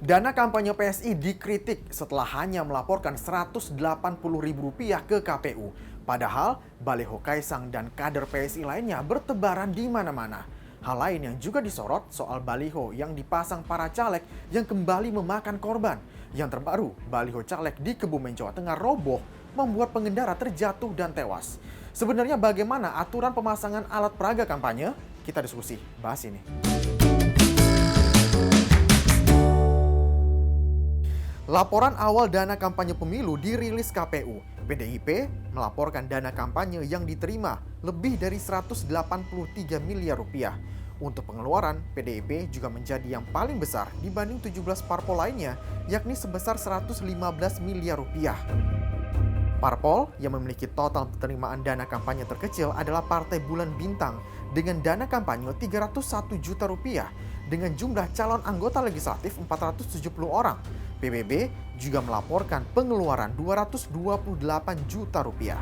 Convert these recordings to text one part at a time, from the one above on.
Dana kampanye PSI dikritik setelah hanya melaporkan Rp180.000 ke KPU. Padahal baliho Kaisang dan kader PSI lainnya bertebaran di mana-mana. Hal lain yang juga disorot soal baliho yang dipasang para caleg yang kembali memakan korban. Yang terbaru, baliho caleg di Kebumen, Jawa Tengah roboh membuat pengendara terjatuh dan tewas. Sebenarnya bagaimana aturan pemasangan alat peraga kampanye? Kita diskusi, bahas ini. Laporan awal dana kampanye pemilu dirilis KPU. PDIP melaporkan dana kampanye yang diterima lebih dari 183 miliar rupiah. Untuk pengeluaran, PDIP juga menjadi yang paling besar dibanding 17 parpol lainnya, yakni sebesar 115 miliar rupiah. Parpol yang memiliki total penerimaan dana kampanye terkecil adalah Partai Bulan Bintang dengan dana kampanye 301 juta rupiah dengan jumlah calon anggota legislatif 470 orang. PBB juga melaporkan pengeluaran 228 juta rupiah.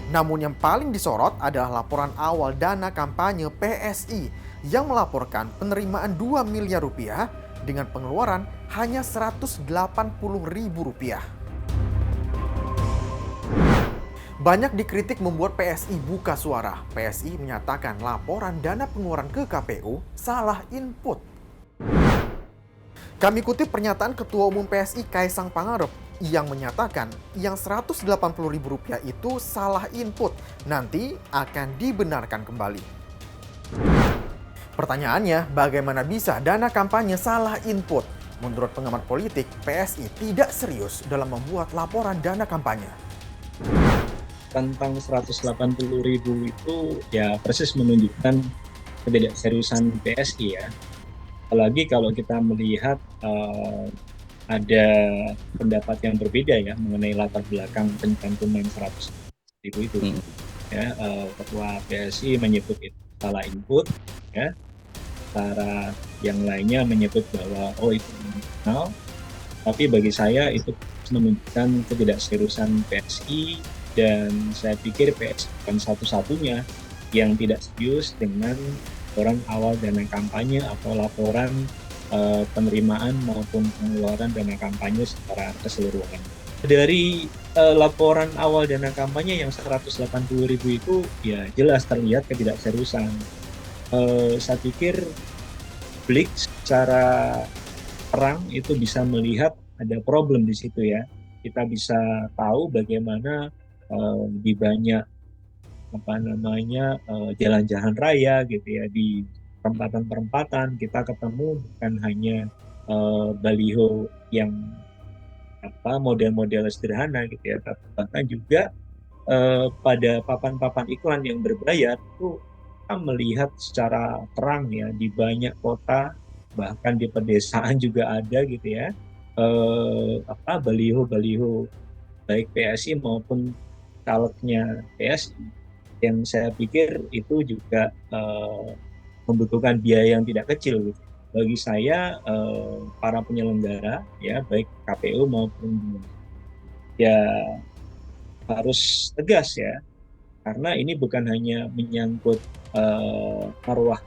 Namun yang paling disorot adalah laporan awal dana kampanye PSI yang melaporkan penerimaan 2 miliar rupiah dengan pengeluaran hanya 180.000 rupiah. Banyak dikritik membuat PSI buka suara. PSI menyatakan laporan dana pengeluaran ke KPU salah input. Kami kutip pernyataan Ketua Umum PSI Kaisang Pangarep yang menyatakan yang Rp180.000 itu salah input, nanti akan dibenarkan kembali. Pertanyaannya, bagaimana bisa dana kampanye salah input? Menurut pengamat politik, PSI tidak serius dalam membuat laporan dana kampanye. Tentang 180.000 itu ya persis menunjukkan ketidakseriusan PSI ya. Apalagi kalau kita melihat ada pendapat yang berbeda ya mengenai latar belakang pencantuman 100.000 itu. Ya, Ketua PSI menyebut itu salah input, ya. Sementara yang lainnya menyebut bahwa itu nominal. Tapi bagi saya itu menunjukkan ketidakseriusan PSI. Dan saya pikir PSI bukan satu-satunya yang tidak serius dengan laporan awal dana kampanye atau laporan penerimaan maupun pengeluaran dana kampanye secara keseluruhan. Dari laporan awal dana kampanye yang 180.000 itu ya jelas terlihat ketidakseriusan. Saya pikir publik secara terang itu bisa melihat ada problem di situ ya. Kita bisa tahu bagaimana di banyak jalan-jalan raya gitu ya, di perempatan-perempatan kita ketemu bukan hanya baliho yang model-model sederhana gitu ya, tapi bahkan juga pada papan-papan iklan yang berbayar itu kita melihat secara terang ya di banyak kota, bahkan di pedesaan juga ada gitu ya, baliho-baliho baik PSI maupun calegnya PSI yang saya pikir itu juga membutuhkan biaya yang tidak kecil gitu. Bagi saya para penyelenggara ya baik KPU maupun ya harus tegas ya, karena ini bukan hanya menyangkut marwah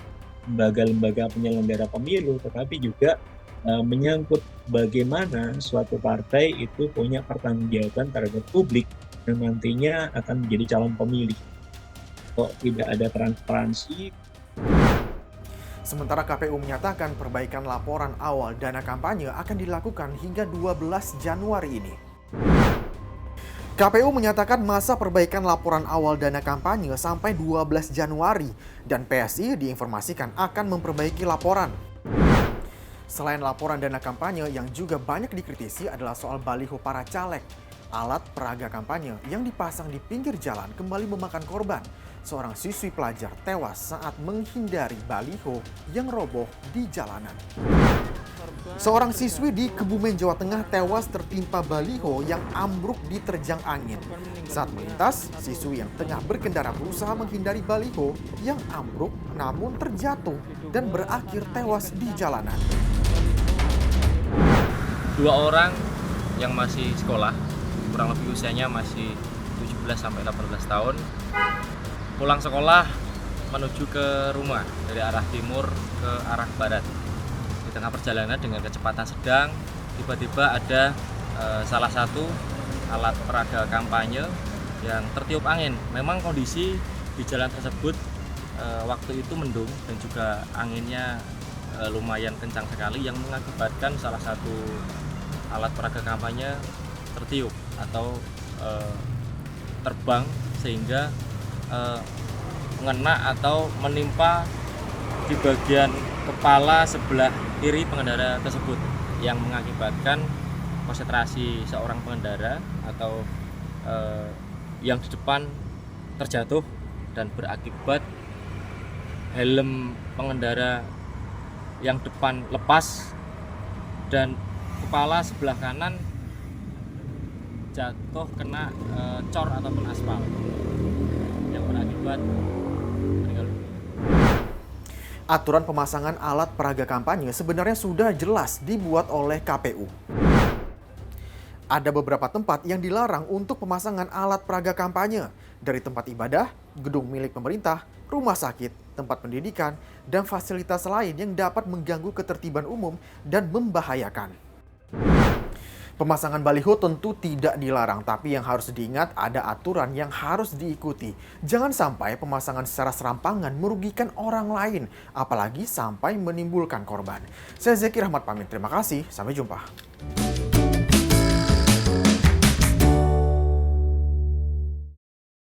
lembaga-lembaga penyelenggara pemilu, tetapi juga menyangkut bagaimana suatu partai itu punya pertanggungjawaban terhadap publik yang nantinya akan menjadi calon pemilih. Kok tidak ada transparansi? Sementara KPU menyatakan perbaikan laporan awal dana kampanye akan dilakukan hingga 12 Januari ini. KPU menyatakan masa perbaikan laporan awal dana kampanye sampai 12 Januari dan PSI diinformasikan akan memperbaiki laporan. Selain laporan dana kampanye yang juga banyak dikritisi adalah soal baliho para caleg. Alat peraga kampanye yang dipasang di pinggir jalan kembali memakan korban. Seorang siswi pelajar tewas saat menghindari baliho yang roboh di jalanan. Seorang siswi di Kebumen, Jawa Tengah tewas tertimpa baliho yang ambruk diterjang angin. Saat melintas, siswi yang tengah berkendara berusaha menghindari baliho yang ambruk namun terjatuh dan berakhir tewas di jalanan. 2 orang yang masih sekolah, kurang lebih usianya masih 17-18 tahun, pulang sekolah menuju ke rumah dari arah timur ke arah barat. tengah perjalanan dengan kecepatan sedang, tiba-tiba ada salah satu alat peraga kampanye yang tertiup angin. Memang kondisi di jalan tersebut waktu itu mendung dan juga anginnya lumayan kencang sekali yang mengakibatkan salah satu alat peraga kampanye tertiup atau terbang sehingga mengena atau menimpa di bagian kepala sebelah kiri pengendara tersebut yang mengakibatkan konsentrasi seorang pengendara atau yang di depan terjatuh dan berakibat helm pengendara yang depan lepas dan kepala sebelah kanan jatuh kena cor ataupun aspal yang berakibat meninggal dunia. Aturan pemasangan alat peraga kampanye sebenarnya sudah jelas dibuat oleh KPU. Ada beberapa tempat yang dilarang untuk pemasangan alat peraga kampanye, dari tempat ibadah, gedung milik pemerintah, rumah sakit, tempat pendidikan, dan fasilitas lain yang dapat mengganggu ketertiban umum dan membahayakan. Pemasangan baliho tentu tidak dilarang, tapi yang harus diingat ada aturan yang harus diikuti. Jangan sampai pemasangan secara serampangan merugikan orang lain, apalagi sampai menimbulkan korban. Saya Zeki Rahmat pamit, terima kasih, sampai jumpa.